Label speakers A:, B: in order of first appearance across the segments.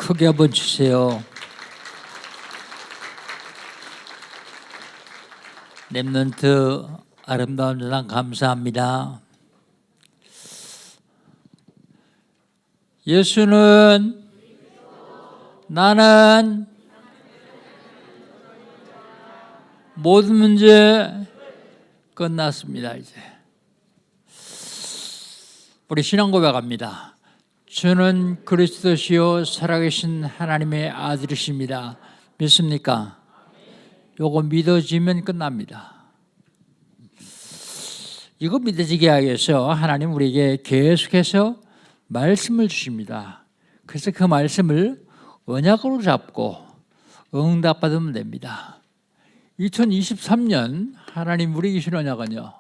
A: 크게 한번 주세요. 렘넌트 아름다운 세상 감사합니다. 예수는 나는 모든 문제 끝났습니다. 이제 우리 신앙 고백합니다. 주는 그리스도시요 살아계신 하나님의 아들이십니다. 믿습니까? 요거 믿어지면 끝납니다. 이거 믿어지게 하기 위해서 하나님 우리에게 계속해서 말씀을 주십니다. 그래서 그 말씀을 언약으로 잡고 응답받으면 됩니다. 2023년 하나님 우리에게 주신 언약은요,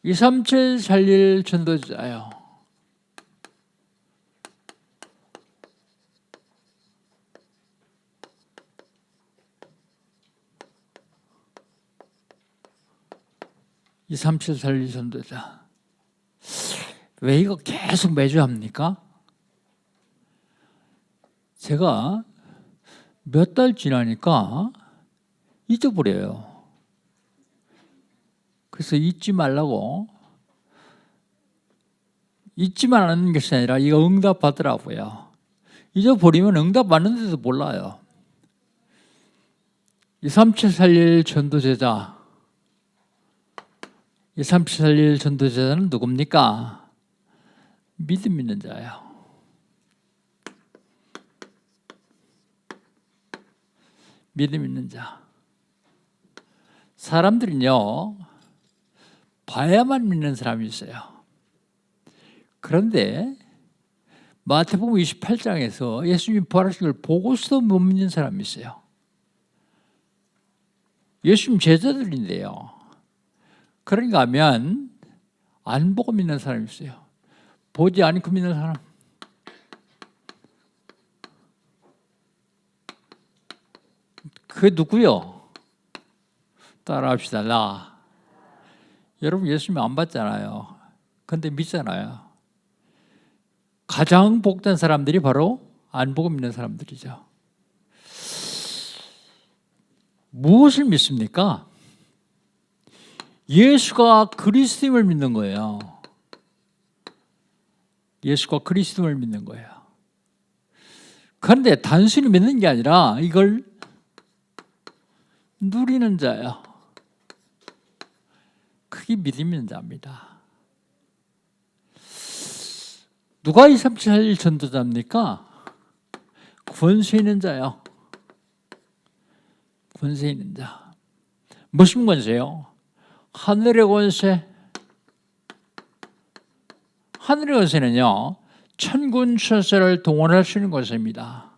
A: 237 살릴 전도자요. 이 37 살릴 전도자. 왜 이거 계속 매주 합니까? 제가 몇 달 지나니까 잊어버려요. 그래서 잊지 말라고, 잊지만 않는 것이 아니라 이거 응답 받으라고요. 잊어버리면 응답 받는데도 몰라요. 237 살릴 전도제자, 237 살릴 전도제자는 누굽니까? 믿음 있는 자예요. 믿음 있는 자. 사람들은요, 봐야만 믿는 사람이 있어요. 그런데 마태복음 28장에서 예수님 부활하신 걸 보고서도 못 믿는 사람이 있어요. 예수님 제자들인데요. 그러니까 하면 안 보고 믿는 사람이 있어요. 보지 않고 믿는 사람. 그게 누구요? 따라합시다. 나. 여러분 예수님 안 봤잖아요. 근데 믿잖아요. 가장 복된 사람들이 바로 안 보고 믿는 사람들이죠. 무엇을 믿습니까? 예수가 그리스도임을 믿는 거예요. 예수가 그리스도임을 믿는 거예요. 그런데 단순히 믿는 게 아니라 이걸 누리는 자예요. 그게 믿음 있는 자입니다. 누가 237 전도자입니까? 권세 있는 자요. 권세 있는 자. 무슨 권세요? 하늘의 권세. 하늘의 권세는요, 천군 천사를 동원할 수 있는 권세입니다.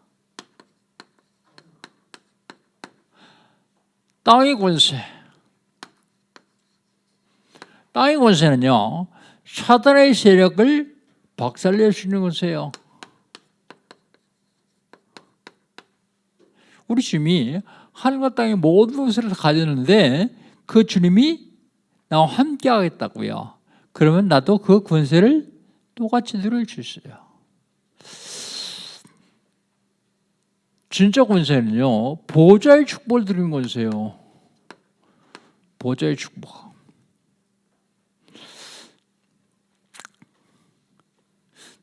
A: 땅의 권세. 땅의 권세는요, 사단의 세력을 박살낼 수 있는 권세예요. 우리 주님이 하늘과 땅의 모든 것을 가졌는데 그 주님이 나와 함께 하겠다고요. 그러면 나도 그 권세를 똑같이 누릴 수 있어요. 진짜 권세는요, 보좌의 축복을 드리는 권세예요. 보좌의 축복.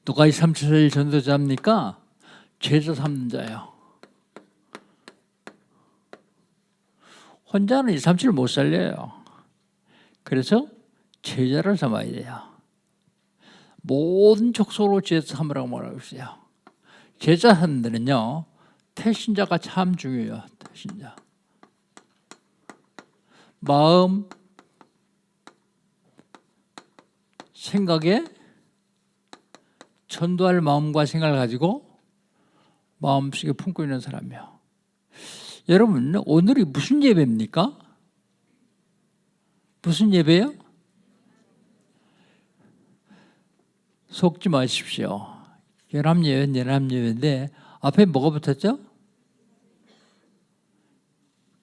A: 누가 237 전도자입니까? 제자 삼는 자예요. 혼자는 237을 못 살려요. 그래서 제자를 삼아야 돼요. 모든 족속으로 제자 삼으라고 말하고 있어요. 제자 삼는데는요, 태신자가 참 중요해요. 태신자. 마음, 생각에 전도할 마음과 생각을 가지고 마음속에 품고 있는 사람이에요. 여러분, 오늘이 무슨 예배입니까? 무슨 예배예요? 속지 마십시오. 연합예배인데 앞에 뭐가 붙었죠?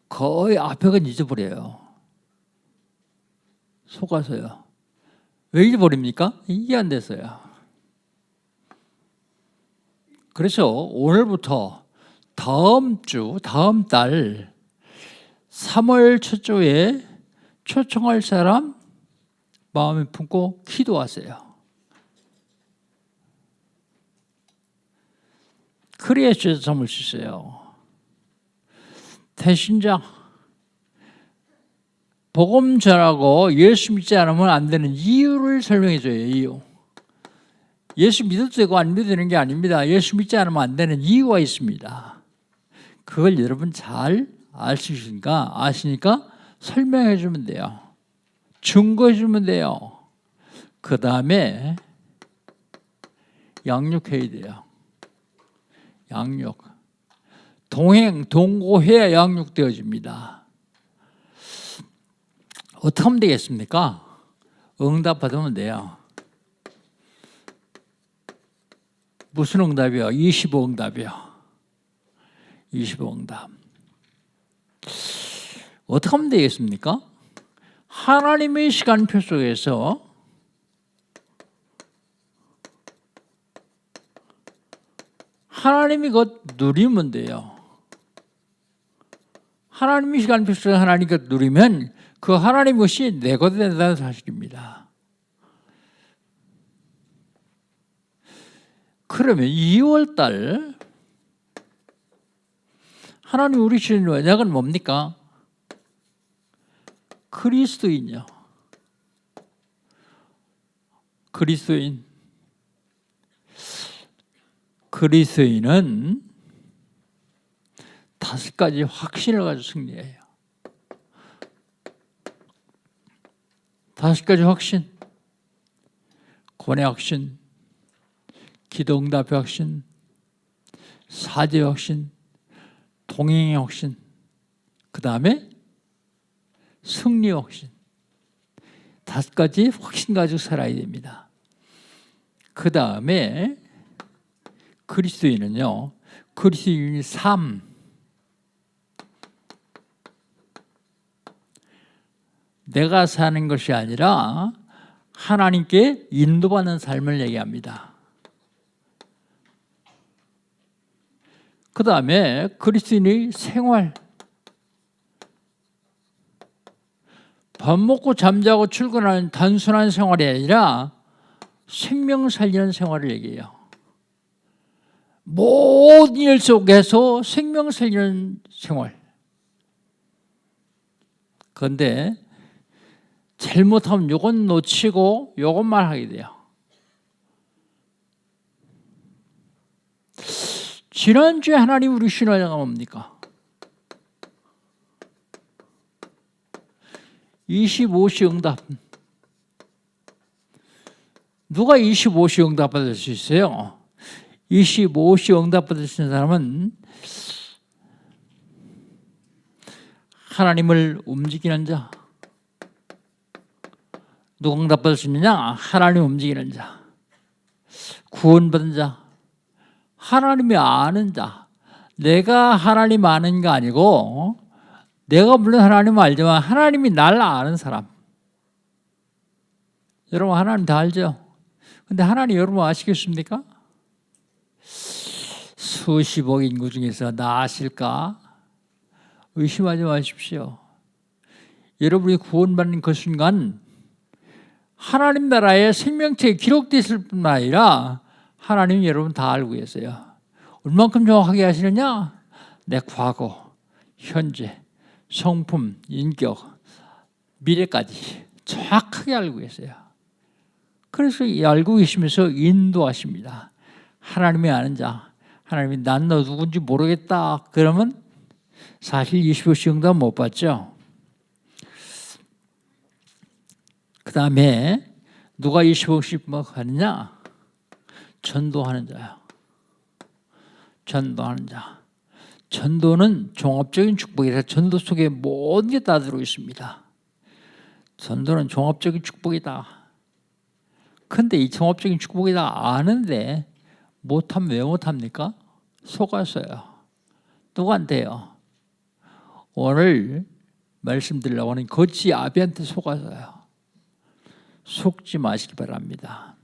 A: 거의 앞에가 잊어버려요. 속아서요. 왜 잊어버립니까? 이게 안 돼서요. 그래서 오늘부터 다음 달 3월 첫 주에 초청할 사람 마음에 품고 기도하세요. 그래야 죄 참을 수 있어요. 대신자 복음 전하고 예수 믿지 않으면 안 되는 이유를 설명해 줘요. 이유. 예수 믿어도 되고 안 믿어도 되는 게 아닙니다. 예수 믿지 않으면 안 되는 이유가 있습니다. 그걸 여러분 잘 아시니까 설명해 주면 돼요. 증거해 주면 돼요. 그 다음에 양육해야 돼요. 양육. 동고해야 양육되어집니다. 어떻게 하면 되겠습니까? 응답 받으면 돼요. 무슨 응답이요? 25응답이요. 25응답. 어떻게 하면 되겠습니까? 하나님의 시간표 속에서 하나님이 곧 누리면 돼요. 하나님의 시간표 속에 하나님이 곧 누리면 그 하나님 것이 내 것이 된다는 사실입니다. 그러면 2월달 하나님 우리 주신 언약은 뭡니까? 그리스도인이요. 그리스도인은 5가지 확신을 가지고 승리해요. 5가지 확신. 구원의 확신, 기도응답의 확신, 사죄의 확신, 동행의 확신, 그 다음에 승리의 확신. 5가지 확신 가지고 살아야 됩니다. 그 다음에 그리스도인은요, 그리스도인의 삶. 내가 사는 것이 아니라 하나님께 인도받는 삶을 얘기합니다. 그 다음에 그리스도인의 생활. 밥 먹고 잠자고 출근하는 단순한 생활이 아니라 생명 살리는 생활을 얘기해요. 모든 일 속에서 생명 살리는 생활. 그런데 잘못하면 요건 놓치고 요것만 하게 돼요. 지난주에 하나님 우리 신앙자가 뭡니까? 25시 응답. 누가 25시 응답 받을 수 있어요? 25시 응답 받을 수 있는 사람은 하나님을 움직이는 자. 누가 응답 받을 수 있느냐? 하나님 움직이는 자. 구원받은 자. 하나님이 아는 자. 내가 하나님 아는 게 아니고 내가 물론 하나님을 알지만 하나님이 날 아는 사람. 여러분 하나님 다 알죠? 근데 하나님 여러분 아시겠습니까? 수십억 인구 중에서 나 아실까? 의심하지 마십시오. 여러분이 구원받는 그 순간 하나님 나라의 생명체에 기록되어 있을 뿐만 아니라 하나님이 여러분 다 알고 계세요. 얼만큼 정확하게 아시느냐? 내 과거, 현재, 성품, 인격, 미래까지 정확하게 알고 계세요. 그래서 알고 계시면서 인도하십니다. 하나님이 아는 자, 하나님이 난 너 누군지 모르겠다. 그러면 사실 25시 응답 못 받죠. 그 다음에 누가 25시 하느냐? 전도하는 자요. 전도하는 자. 전도는 종합적인 축복이라 전도 속에 모든 게 다 들어 있습니다. 전도는 종합적인 축복이다. 근데 이 종합적인 축복이다 아는데 못하면 왜 못합니까? 속았어요. 누구한테요? 오늘 말씀드리려고 하는 거지 아비한테 속았어요. 속지 마시기 바랍니다.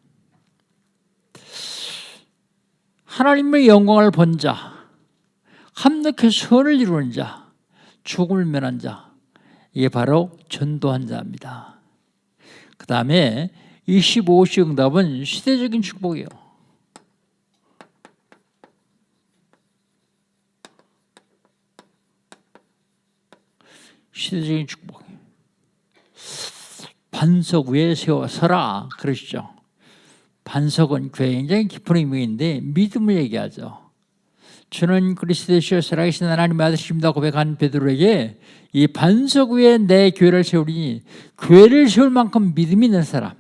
A: 하나님의 영광을 본 자, 합력해 선을 이루는 자, 죽음을 면한 자, 이게 바로 전도한 자입니다. 그 다음에 25시 응답은 시대적인 축복이에요. 시대적인 축복. 반석 위에 세워서라 그러시죠. 반석은 굉장히 깊은 의미인데 믿음을 얘기하죠. 주는 그리스도 되시어 살아계신 하나님의 아들이십니다 고백한 베드로에게 이 반석 위에 내 교회를 세우리니, 교회를 세울 만큼 믿음이 있는 사람,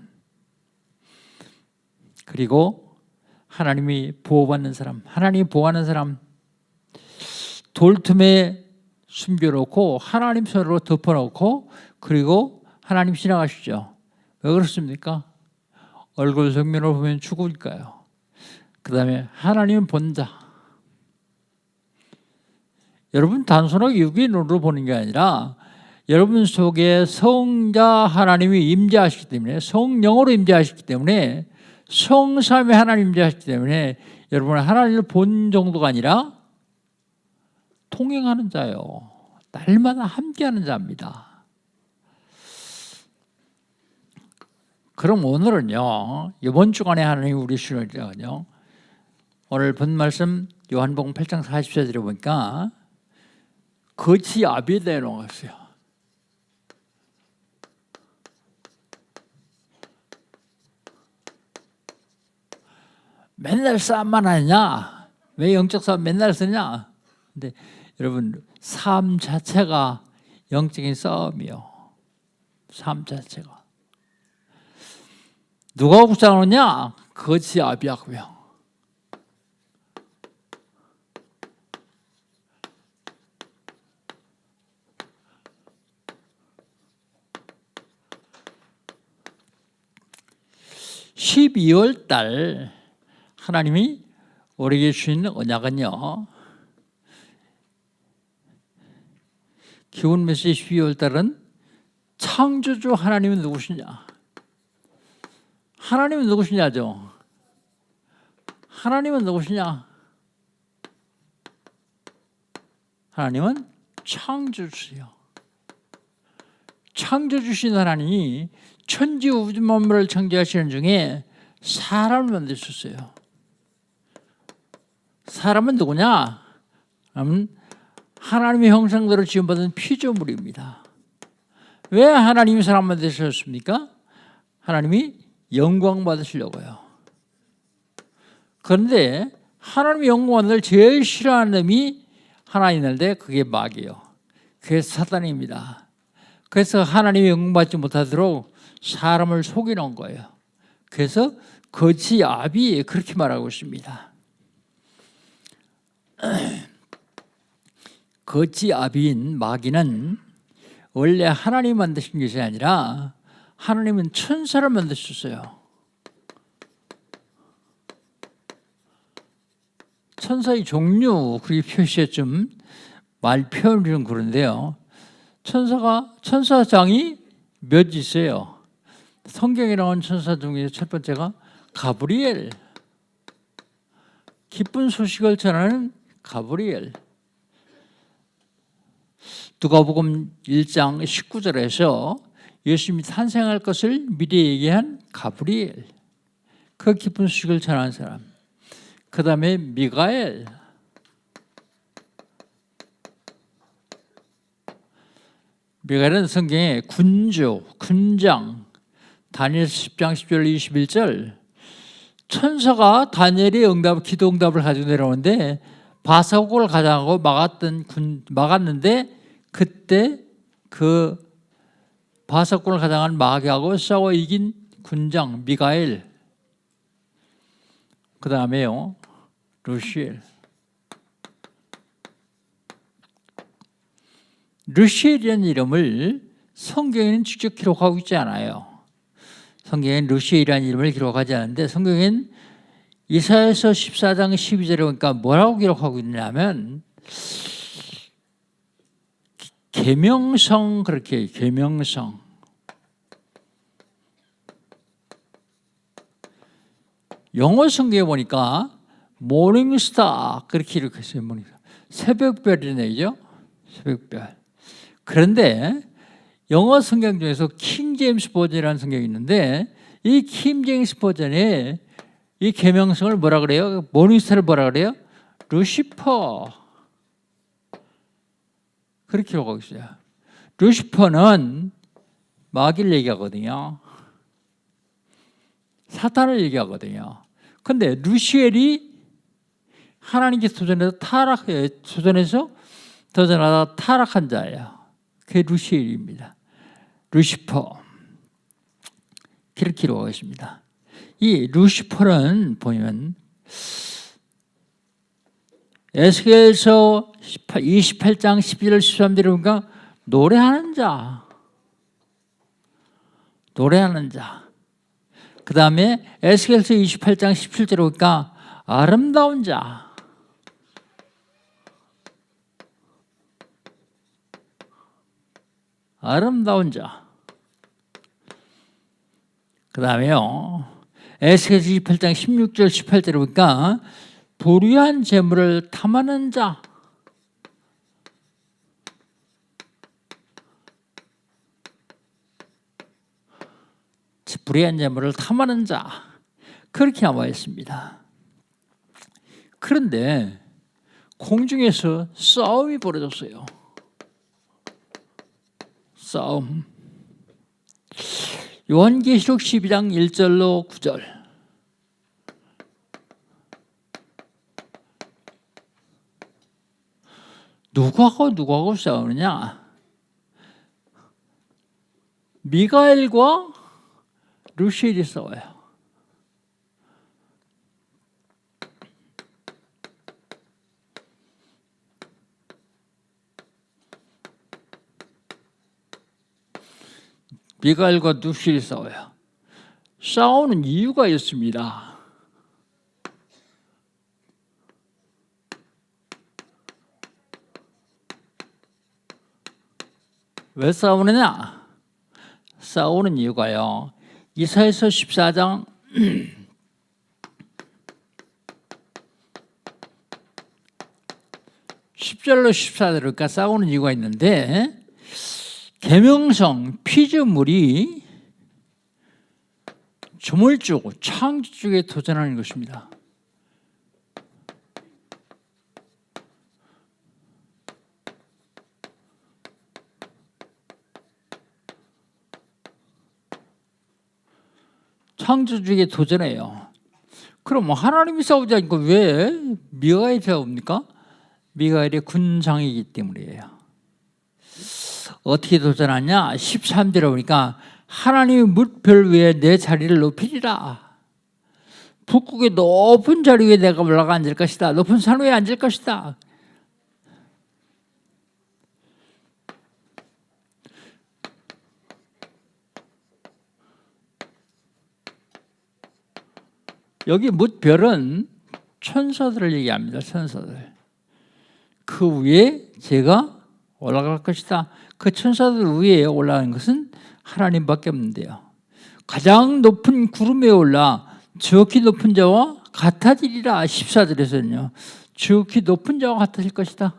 A: 그리고 하나님이 보호받는 사람, 하나님이 보호하는 사람, 돌틈에 숨겨놓고 하나님 손으로 덮어놓고 그리고 하나님 지나가시죠. 왜 그렇습니까? 얼굴 정면을 보면 죽으니까요. 그 다음에 하나님은 본다. 여러분 단순하게 유기론으로 보는 게 아니라 여러분 속에 성자 하나님이 임재하시기 때문에, 성령으로 임재하시기 때문에, 성삼위 하나님 임재하시기 때문에 여러분은 하나님을 본 정도가 아니라 통행하는 자요. 날마다 함께하는 자입니다. 그럼 오늘은요, 이번 주간에 하나님 우리 주시는요, 오늘 본 말씀 요한복음 8장 44절에 보니까 거치 아비에 대해 놓았어요. 맨날 싸움만 하냐? 왜 영적 싸움 맨날 쓰냐? 근데 여러분 삶 자체가 영적인 싸움이요. 삶 자체가. 누가 붙잡느냐? 거치 아비하고요. (12월) 달 하나님이 우리에게 주신 언약은요, 기본 메시지 12월 달은 창조주 하나님은 누구시냐? 하나님은 누구시냐죠? 하나님은 누구시냐? 하나님은 창조주세요. 창조주신 하나님이 천지 우주 만물을 창조하시는 중에 사람을 만드셨어요. 사람은 누구냐? 하나님의 형상대로 지음받은 피조물입니다. 왜 하나님이 사람 만드셨습니까? 하나님이 영광 받으시려고요. 그런데 하나님의 영광을 제일 싫어하는 놈이 하나 있는데 그게 마귀예요. 그게 사단입니다. 그래서 하나님의 영광 받지 못하도록 사람을 속여놓은 거예요. 그래서 거지 아비 그렇게 말하고 있습니다. 거지 아비인 마귀는 원래 하나님 만드신 것이 아니라 하나님은 천사를 만드셨어요. 천사의 종류 그렇게 표시에 좀 말 표현이 좀 그런데요. 천사장이 몇 있어요. 성경에 나온 천사 중에 첫 번째가 가브리엘, 기쁜 소식을 전하는 가브리엘. 누가복음 1장 19절에서 예수님이 탄생할 것을 미리 얘기한 가브리엘, 그 기쁜 소식을 전하는 사람. 그 다음에 미가엘, 미가엘은 성경에 군주, 군장, 다니엘 10장 10절 21절, 천사가 다니엘의 기도 응답을 가지고 내려오는데 바사국을 가장하고 막았는데 그때 그 바사국을 가장한 마귀하고 싸워 이긴 군장 미가엘. 그 다음에요, 루시엘. 루시엘이라는 이름을 성경에는 직접 기록하고 있지 않아요. 성경에는 루시엘이라는 이름을 기록하지 않는데 성경에는 이사야서 14장 12절에 보니까 뭐라고 기록하고 있냐면 계명성, 그렇게 계명성. 영어 성경에 보니까 모닝스타 그렇게 이렇게했어요. 모닝스타. 새벽별이네, 그죠? 새벽별. 그런데 영어 성경 중에서 킹 제임스 버전이라는 성경이 있는데 이 킹 제임스 버전에 이 계명성을 뭐라 그래요? 모닝스타를 뭐라 그래요? 루시퍼. 그렇게 기록하고 있어요. 루시퍼는 마귀를 얘기하거든요. 사탄을 얘기하거든요. 근데 루시엘이 하나님께 도전하다 타락한 자예요. 그게 루시엘입니다. 루시퍼. 그렇게 기록하고 있습니다. 이 루시퍼는 보면 에스겔서 28장 12절 13절에 보니까 노래하는 자. 그 다음에 에스겔서 28장 17절에 보니까 아름다운 자. 그 다음에요. 에스겔서 28장 16절 18절에 보니까 불의한 재물을 탐하는 자. 불의한 재물을 탐하는 자. 그렇게 나와 있습니다. 그런데 공중에서 싸움이 벌어졌어요. 싸움. 요한계시록 12장 1절로 9절. 누구하고 싸우느냐? 미가엘과 루시엘이 싸워요. 미가엘과 루시엘이 싸워요. 싸우는 이유가 있습니다. 왜 싸우느냐? 싸우는 이유가요. 이사야서 14장 10절로 14절까지 싸우는 이유가 있는데 계명성 피조물이 조물주고 창조주에 도전하는 것입니다. 창조주에게 도전해요. 그럼 하나님이 싸우지 않고 왜 미가엘이 싸웁니까? 미가엘의 군장이기 때문이에요. 어떻게 도전하냐? 13절에 보니까 하나님이 뭇별 위에 내 자리를 높이리라. 북극의 높은 자리 위에 내가 올라가 앉을 것이다. 높은 산 위에 앉을 것이다. 여기 뭇별은 천사들을 얘기합니다. 천사들. 그 위에 제가 올라갈 것이다. 그 천사들 위에 올라가는 것은 하나님밖에 없는데요. 가장 높은 구름에 올라 지극히 높은 자와 같아지리라. 14절에서는요. 지극히 높은 자와 같아질 것이다.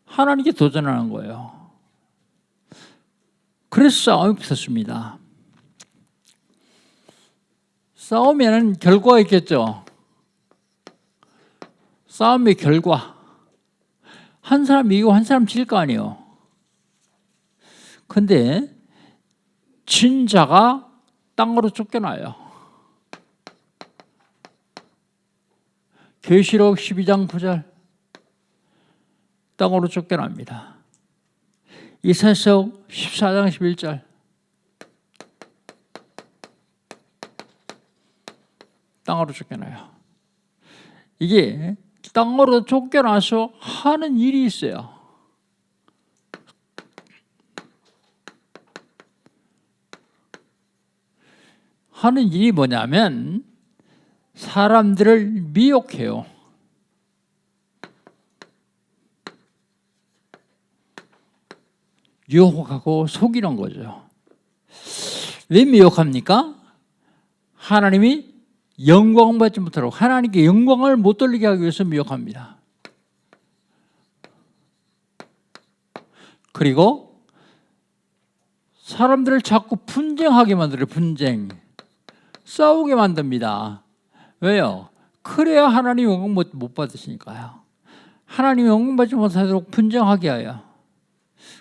A: 하나님께 도전하는 거예요. 그래서 싸움이 붙었습니다. 싸우면 결과가 있겠죠. 싸움의 결과. 한 사람 이기고 한 사람 질 거 아니에요. 근데 진 자가 땅으로 쫓겨나요. 계시록 12장 9절. 땅으로 쫓겨납니다. 이사야서 14장 11절. 땅으로 쫓겨나요. 이게 땅으로 쫓겨나서 하는 일이 있어요. 하는 일이 뭐냐면 사람들을 미혹해요. 유혹하고 속이는 거죠. 왜 미혹합니까? 하나님이 영광받지 못하도록, 하나님께 영광을 못 돌리게 하기 위해서 미혹합니다. 그리고 사람들을 자꾸 분쟁하게 만들어요. 분쟁. 싸우게 만듭니다. 왜요? 그래야 하나님 영광 못 받으시니까요. 하나님 영광 받지 못하도록 분쟁하게 하여,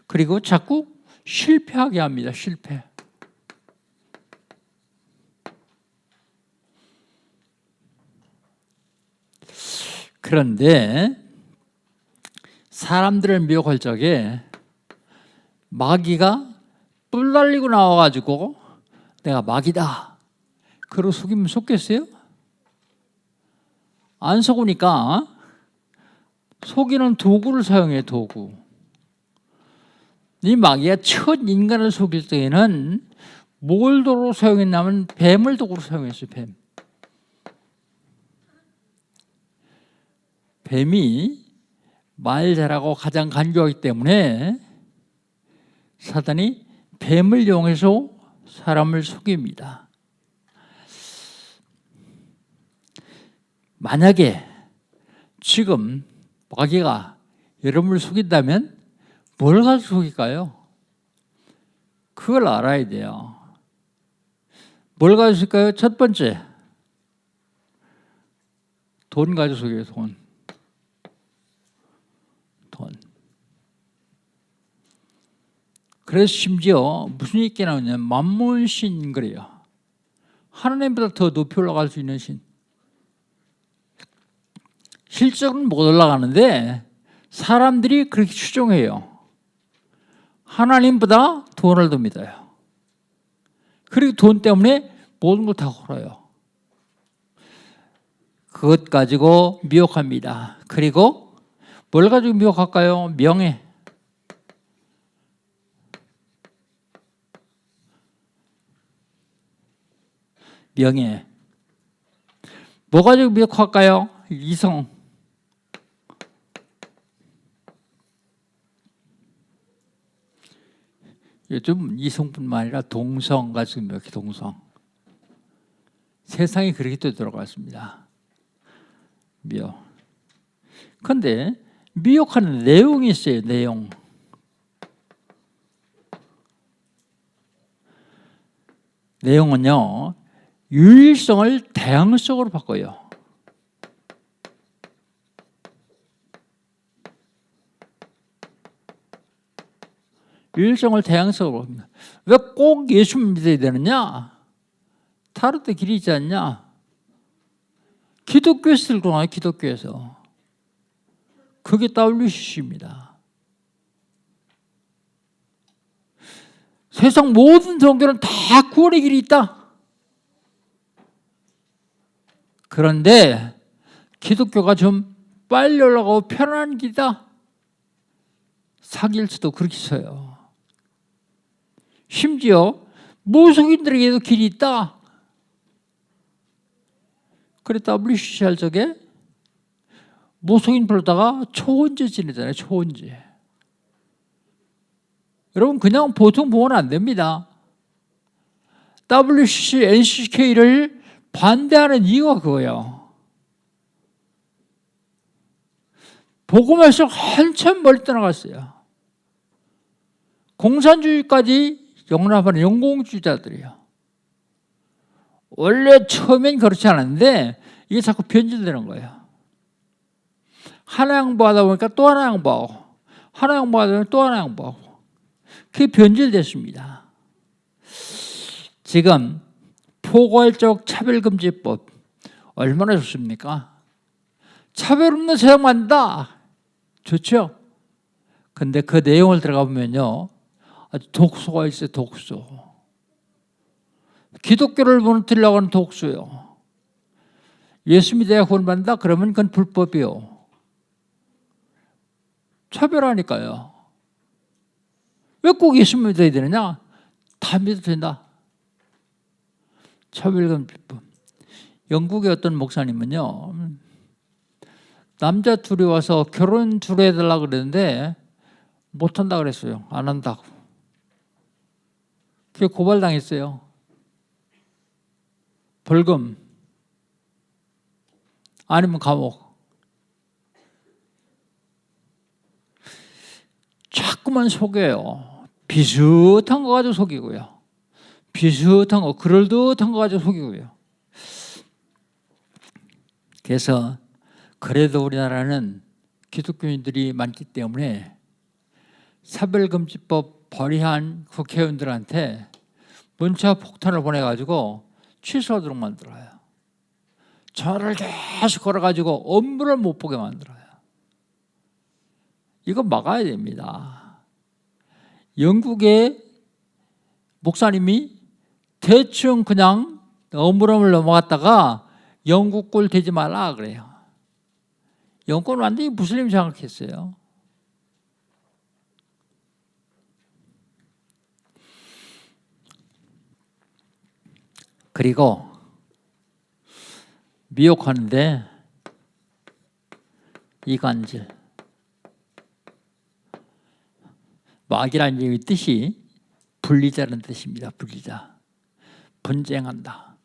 A: 그리고 자꾸 실패하게 합니다. 실패. 그런데 사람들을 미혹할 적에 마귀가 뿔 날리고 나와가지고 내가 마귀다 그러고 속이면 속겠어요? 안 속으니까 속이는 도구를 사용해요. 도구. 이 마귀가 첫 인간을 속일 때에는 뭘 도구로 사용했냐면 뱀을 도구로 사용했어요. 뱀. 뱀이 말 잘하고 가장 간교하기 때문에 사단이 뱀을 이용해서 사람을 속입니다. 만약에 지금 마귀가 여러분을 속인다면 뭘 가지고 속일까요? 그걸 알아야 돼요. 뭘 가지고 속일까요? 첫 번째, 돈 가지고 속여요. 돈. 그래서 심지어 무슨 얘기 나오냐면 만몬신 그래요. 하나님보다 더 높이 올라갈 수 있는 신. 실적은 못 올라가는데 사람들이 그렇게 추종해요. 하나님보다 돈을 더 믿어요. 그리고 돈 때문에 모든 걸 다 걸어요. 그것 가지고 미혹합니다. 그리고 뭘 가지고 미혹할까요? 명예. 명예. 뭐 가지고 미혹할까요? 이성. 요즘 이성뿐만 아니라 동성 가지고 미혹해. 동성. 세상이 그렇게 또 들어갔습니다. 미혹. 그런데 미혹하는 내용이 있어요. 내용. 내용은요, 유일성을 다양성으로 바꿔요. 유일성을 다양성으로 바꿉니다. 왜 꼭 예수를 믿어야 되느냐? 다른 데 길이 있지 않냐? 기독교에서 들고 나와요. 기독교에서. 그게 WCC입니다. 세상 모든 종교는 다 구원의 길이 있다. 그런데 기독교가 좀 빨리 올라가고 편안한 길이다. 사기일수도 그렇게 써요. 심지어 무속인들에게도 길이 있다. 그래 WCC 할 적에 무속인 부르다가 초혼제 지내잖아요. 초혼제. 여러분 그냥 보통 보면 안 됩니다. WCC, NCK를 반대하는 이유가 그거예요. 복음에서 한참 멀리 떠나갔어요. 공산주의까지 용납하는 영공주의자들이에요. 원래 처음엔 그렇지 않았는데 이게 자꾸 변질되는 거예요. 하나 양보하다 보니까 또 하나 양보하고, 하나 양보하다 보니까 또 하나 양보하고, 그게 변질됐습니다. 지금 포괄적 차별금지법 얼마나 좋습니까? 차별 없는 세상 만든다. 좋죠? 근데 그 내용을 들어가 보면요, 아주 독소가 있어요. 독소. 기독교를 무너뜨리려고 하는 독소요. 예수 믿어야 구원받는다? 그러면 그건 불법이요. 차별하니까요. 왜 꼭 예수 믿어야 되느냐? 다 믿어도 된다. 차별금지법. 영국의 어떤 목사님은요, 남자 둘이 와서 결혼 둘이 해달라고 그랬는데 못한다 그랬어요. 안 한다고. 그게 고발당했어요. 벌금 아니면 감옥. 자꾸만 속여요. 비슷한 거 가지고 속이고요. 비슷한 거, 그럴듯한 거 가지고 속이고요. 그래서 그래도 우리나라는 기독교인들이 많기 때문에 차별금지법 발의한 국회의원들한테 문자 폭탄을 보내가지고 취소하도록 만들어요. 전화를 계속 걸어가지고 업무를 못 보게 만들어요. 이거 막아야 됩니다. 영국의 목사님이 대충 그냥 어물어물 넘어갔다가 영국 꼴 되지 말라 그래요. 영국은 완전히 무슬림 장악했어요. 그리고 미혹하는데 이간질. 마귀라는 뜻이 분리자라는 뜻입니다. 분리자. 분쟁한다.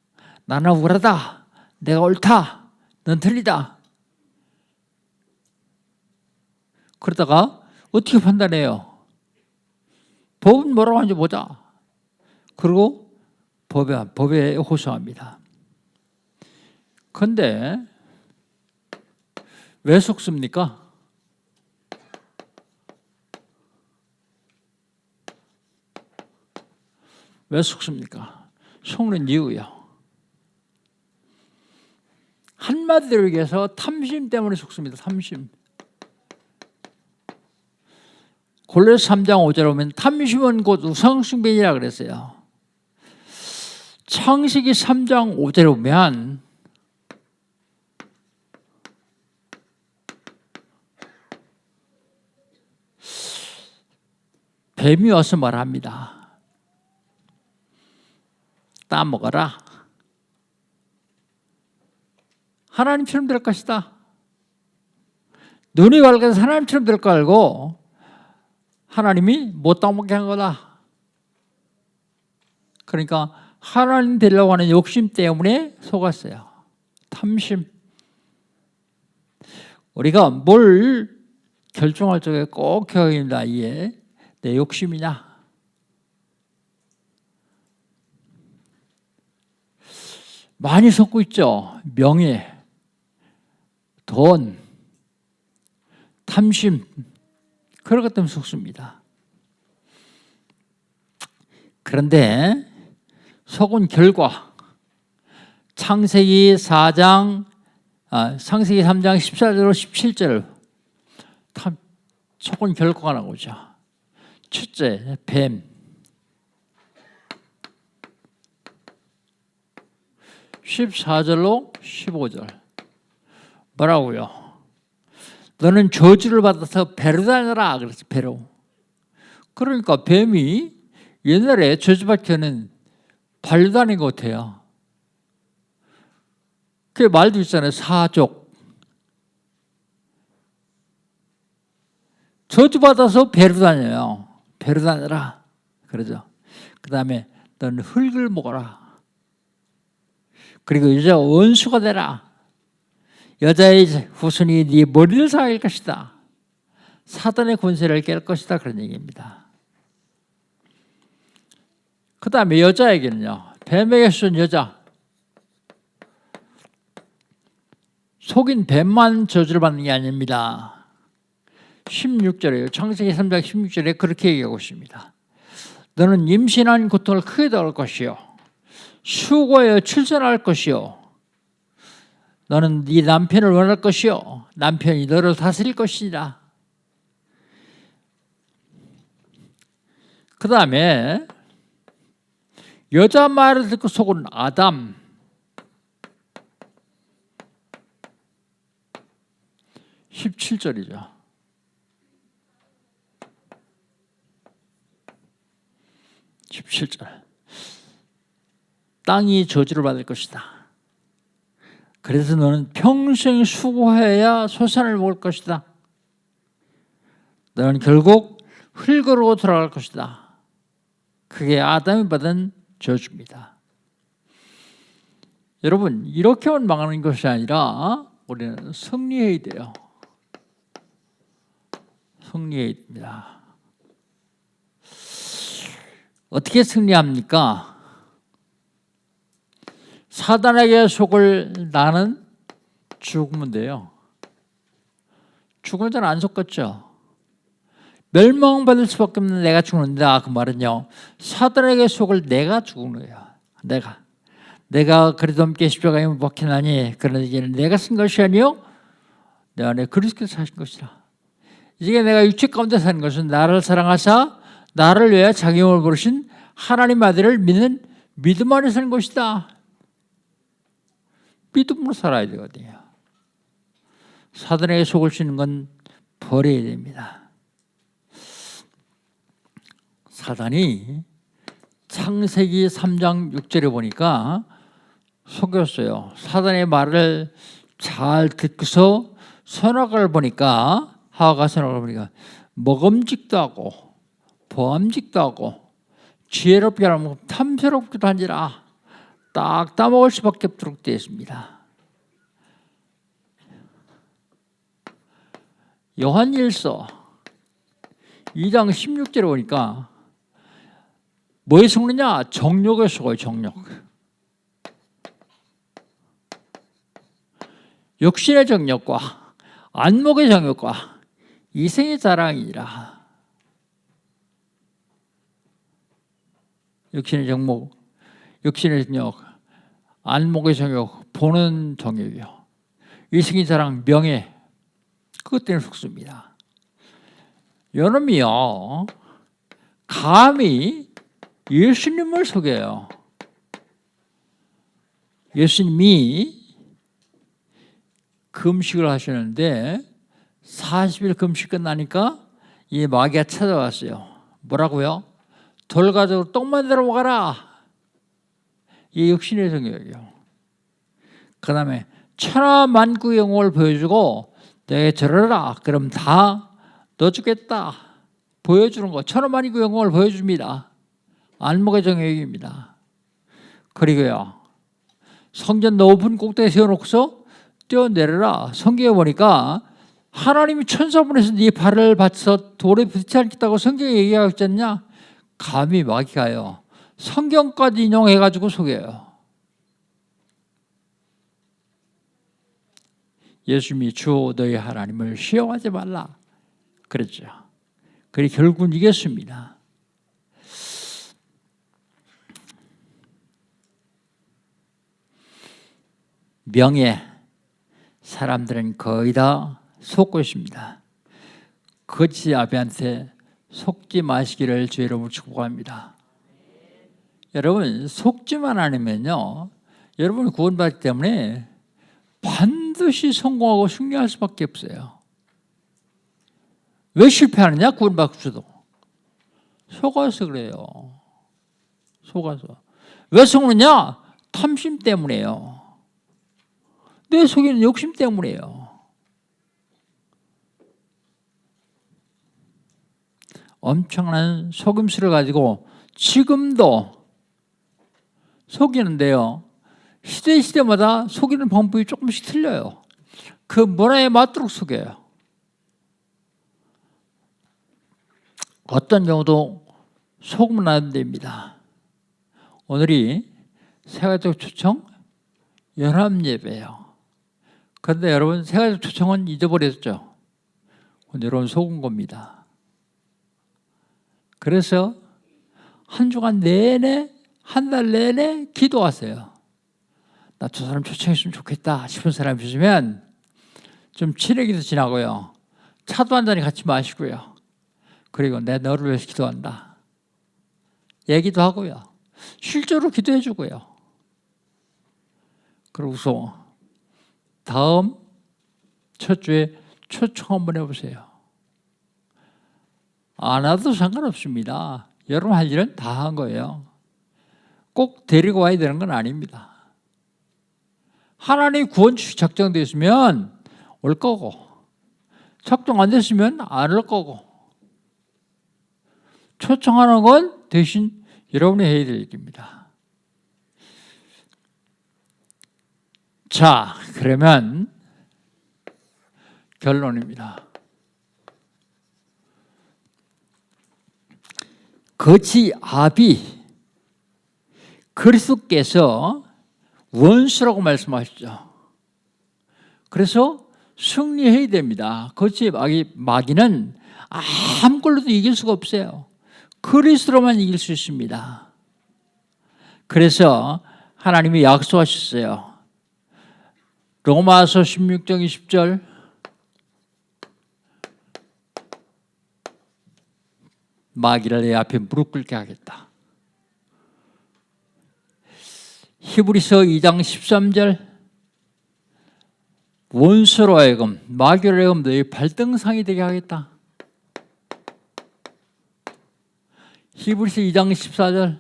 A: 나는 억울하다. 내가 옳다. 넌 틀리다. 그러다가 어떻게 판단해요? 법은 뭐라고 하는지 보자. 그리고 법에 호소합니다. 그런데 왜 속습니까? 왜 속습니까? 속는 이유요. 한마디로 얘기해서 탐심 때문에 속습니다. 탐심. 골로새 3장 5절에 보면 탐심은 곧 우상숭배이라 그랬어요. 창세기 3장 5절에 보면 뱀이 와서 말합니다. 따먹어라. 하나님처럼 될 것이다. 눈이 밝아서 하나님처럼 될 거 알고 하나님이 못 따먹게 한 거다. 그러니까 하나님 되려고 하는 욕심 때문에 속았어요. 탐심. 우리가 뭘 결정할 적에 꼭 기억해야 됩니다. 이게 내 욕심이냐? 많이 속고 있죠. 명예, 돈, 탐심, 그런 것 때문에 속습니다. 그런데 속은 결과 창세기 3장 14절로 17절 속은 결과가 나오죠. 첫째, 뱀. 14절로 15절 뭐라고요? 너는 저주를 받아서 배로 다녀라 그랬어. 배로. 그러니까 뱀이 옛날에 저주받기는 발로 다닌 것 같아요. 그 말도 있잖아요. 사족. 저주받아서 배로 다녀요. 배로 다녀라 그러죠. 그 다음에 너는 흙을 먹어라. 그리고 여자가 원수가 되라. 여자의 후손이 네 머리를 상할 것이다. 사단의 권세를 깰 것이다. 그런 얘기입니다. 그 다음에 여자에게는요. 뱀에게 쏜 여자. 속인 뱀만 저주를 받는 게 아닙니다. 16절에요. 창세기 3장 16절에 그렇게 얘기하고 있습니다. 너는 임신한 고통을 크게 당할 것이요. 수고하여 출산할 것이요. 너는 네 남편을 원할 것이요. 남편이 너를 다스릴 것이라. 그 다음에 여자 말을 듣고 속은 아담. 17절이죠. 17절. 땅이 저주를 받을 것이다. 그래서 너는 평생 수고해야 소산을 먹을 것이다. 너는 결국 흙으로 돌아갈 것이다. 그게 아담이 받은 저주입니다. 여러분, 이렇게만 망하는 것이 아니라 우리는 승리해야 돼요. 승리해야 됩니다. 어떻게 승리합니까? 사단에게 속을 나는 죽으면 돼요. 죽은 자는 안 속겠죠. 멸망받을 수밖에 없는 내가 죽는다. 그 말은요, 사단에게 속을 내가 죽는 거예요. 내가 그래도 함께 십자가에 못 박히나니 그러나 이제는 내가 쓴 것이 아니요 내 안에 그리스도께서 사신 것이라. 이제 내가 육체 가운데 사는 것은 나를 사랑하사 나를 위하여 자기 몸을 부르신 하나님 아들을 믿는 믿음 안에 사는 것이다. 믿음으로 살아야 되거든요. 사단에게 속을 쓰는 건 버려야 됩니다. 사단이 창세기 3장 6절에 보니까 속였어요. 사단의 말을 잘 듣고서 선악을 보니까, 하와가 선악을 보니까 먹음직도 하고 보암직도 하고 지혜롭게 하면 탐스럽기도 한지라 딱 따먹을 수밖에 없도록 되어 있습니다. 요한일서 2장 16절에 보니까 뭐에 속느냐? 정욕에 속어요. 정욕. 육신의 정욕과 안목의 정욕과 이생의 자랑이라. 육신의 정욕, 육신의 정욕, 안목의 정욕, 보는 정욕이요. 이생의 자랑, 명예, 그것 때문에 속습니다. 여러분이요, 감히 예수님을 속여요. 예수님이 금식을 하시는데 40일 금식 끝나니까 이 마귀가 찾아왔어요. 뭐라고요? 돌 가지고 떡 만들어 먹어라. 이 육신의 성격이요. 그 다음에 천하만국의 영광을 보여주고 내게 절하라. 그럼 다 넣어주겠다. 보여주는 거. 천하만국의 영광을 보여줍니다. 안목의 정욕입니다. 그리고요, 성전 높은 꼭대기에 세워놓고서 뛰어내려라. 성경에 보니까 하나님이 천사분에서 네 발을 받쳐 돌에 부딪히지 않겠다고 성경에 얘기하고 있지 않냐? 감히 마귀가요, 성경까지 인용해가지고 속여요. 예수님이 주 너희 하나님을 시험하지 말라 그랬죠. 그리 결국은 이겼습니다. 명예, 사람들은 거의 다 속고 있습니다. 거짓 아비한테 속지 마시기를 주의 이름으로 축복합니다. 여러분, 속지만 않으면요, 여러분이 구원받기 때문에 반드시 성공하고 승리할 수밖에 없어요. 왜 실패하느냐? 구원받고서도 속아서 그래요. 속아서. 왜 속느냐? 탐심 때문에요. 내 속에는 욕심 때문이에요. 엄청난 속임수를 가지고 지금도 속이는데요, 시대마다 속이는 방법이 조금씩 틀려요. 그 문화에 맞도록 속여요. 어떤 경우도 속으면 안 됩니다. 오늘이 세가족 초청 연합예배예요. 그런데 여러분, 세가족 초청은 잊어버렸죠. 근데 여러분, 속은 겁니다. 그래서 한 주간 내내, 한 달 내내 기도하세요. 나 저 사람 초청했으면 좋겠다 싶은 사람이 있으면 좀 친하기도 지나고요, 차도 한 잔 같이 마시고요, 그리고 내 너를 위해서 기도한다 얘기도 하고요, 실제로 기도해 주고요. 그러고서 다음 첫 주에 초청 한번 해보세요. 안 와도 상관없습니다. 여러분 할 일은 다 한 거예요. 꼭 데리고 와야 되는 건 아닙니다. 하나님 구원 작정되어 있으면 올 거고, 작정 안 됐으면 안 올 거고, 초청하는 건 대신 여러분이 해야 될 일입니다. 자, 그러면 결론입니다. 거지 압이 그리스도께서 원수라고 말씀하시죠. 그래서 승리해야 됩니다. 거지 마귀는 아무걸로도 이길 수가 없어요. 그리스도로만 이길 수 있습니다. 그래서 하나님이 약속하셨어요. 로마서 16장 20절 마귀를 내 앞에 무릎 꿇게 하겠다. 히브리서 2장 13절 원수로 하여금 마귀로 하여금 너희 발등상이 되게 하겠다. 히브리서 2장 14절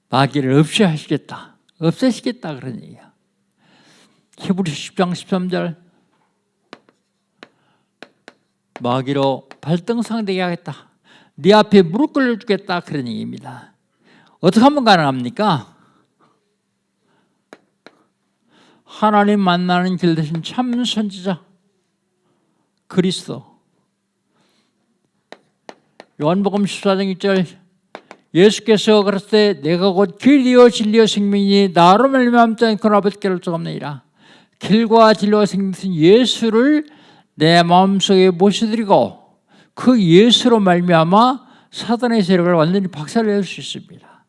A: 마귀를 없애시겠다. 없애시겠다 그런 얘기야. 히브리서 10장 13절 마귀로 발등상 되게 하겠다. 네 앞에 무릎 꿇어주겠다 그런 얘기입니다. 어떻게 하면 가능합니까? 하나님 만나는 길 대신 참 선지자 그리스도. 요한복음 14장 1절 예수께서 그랬을 때 내가 곧 길이요 진리요 생명이니 나로 말미암지 않고는 아버지께로 올 수가 없느니라. 길과 진리와 생명이신 예수를 내 마음속에 모셔드리고 그 예수로 말미암아 사단의 세력을 완전히 박살낼 수 있습니다.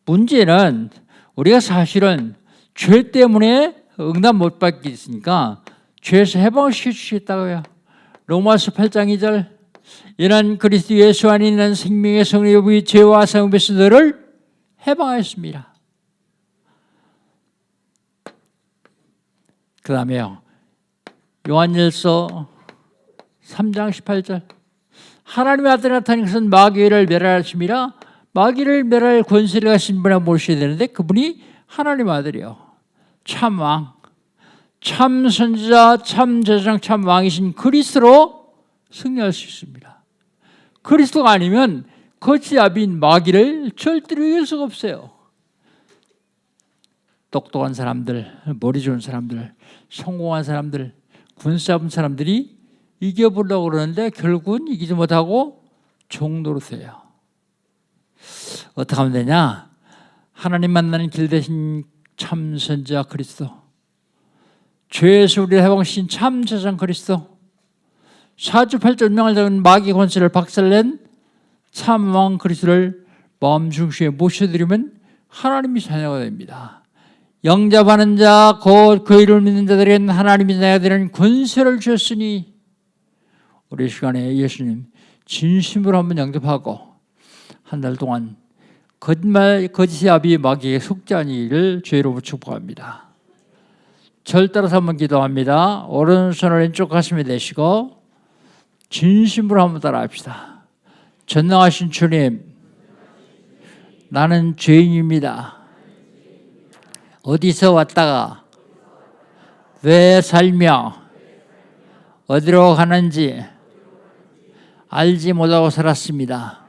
A: 문제는 우리가 사실은 죄 때문에 응답 못 받게 있으니까 죄에서 해방을 시켜주시겠다고요. 로마서 8장 2절 이는 그리스도 예수 안에 있는 생명의 성령이 죄와 사형에서 너를 해방하였습니다. 그 다음에요. 요한일서 3장 18절 하나님의 아들 나타난 것은 마귀를 멸하심이라. 마귀를 멸할 권세를 가신 분을 모셔야 되는데 그분이 하나님의 아들이요. 참 왕, 참 선지자, 참 제사장, 참 왕이신 그리스도로 승리할 수 있습니다. 그리스도가 아니면 거지 압인 마귀를 절대로 이길 수가 없어요. 똑똑한 사람들, 머리 좋은 사람들, 성공한 사람들, 군사분 사람들이 이겨보려고 그러는데 결국은 이기지 못하고 종노릇해요. 어떻게 하면 되냐? 하나님 만나는 길 대신 참 선지자 그리스도, 죄에서 우리를 해방시킨 참 제사장 그리스도, 사주팔절 명을 잡은 마귀 권세를 박살낸 참 왕 그리스도를 마음 중심에 모셔드리면 하나님이 자녀가 됩니다. 영접하는 자, 곧 그 이름을 믿는 자들에게는 하나님이 자녀가 되는 권세를 주셨으니 우리 시간에 예수님 진심으로 한번 영접하고 한 달 동안 거짓말, 거짓의 압이 마귀에게 속지 아니기를 주의로 축복합니다. 절 따라서 한번 기도합니다. 오른손을 왼쪽 가슴에 대시고 진심으로 한번 따라합시다. 전능하신 주님, 나는 죄인입니다. 어디서 왔다가 왜 살며 어디로 가는지 알지 못하고 살았습니다.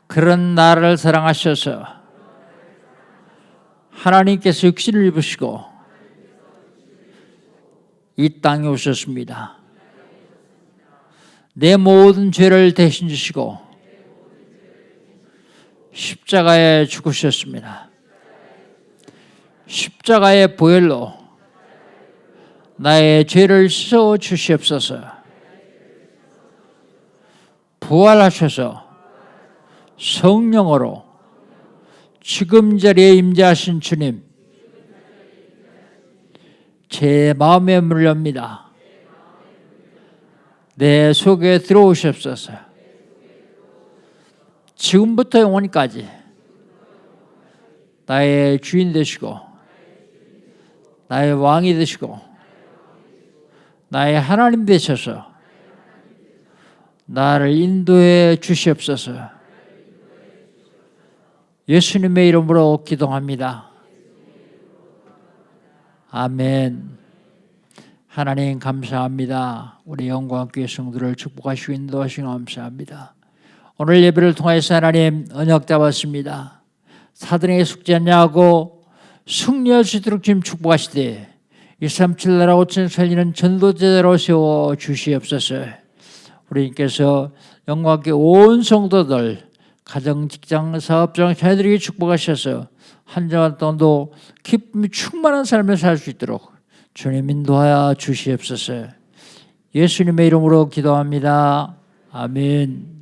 A: 그런 나를 사랑하셔서 하나님께서 육신을 입으시고 이 땅에 오셨습니다. 내 모든 죄를 대신 지시고 십자가에 죽으셨습니다. 십자가의 보혈로 나의 죄를 씻어 주시옵소서. 부활하셔서 성령으로 지금 자리에 임재하신 주님, 제 마음에 물렵니다. 내 속에 들어오시옵소서. 지금부터 영원히까지 나의 주인 되시고 나의 왕이 되시고 나의 하나님 되셔서 나를 인도해 주시옵소서. 예수님의 이름으로 기도합니다. 아멘. 하나님 감사합니다. 우리 영광교회 성도를 축복하시고 인도하시고 감사합니다. 오늘 예배를 통해서 하나님 언약 잡았습니다. 사단에게 숙제하지 않고 승리할 수 있도록 지금 축복하시되 237 나라 5천 살리는 전도제자로 세워 주시옵소서. 우리님께서 영광교회 온 성도들 가정, 직장, 사업장, 자녀들에게 축복하셔서 한 주간 동안도 기쁨이 충만한 삶을 살 수 있도록 주님 인도하여 주시옵소서. 예수님의 이름으로 기도합니다. 아멘.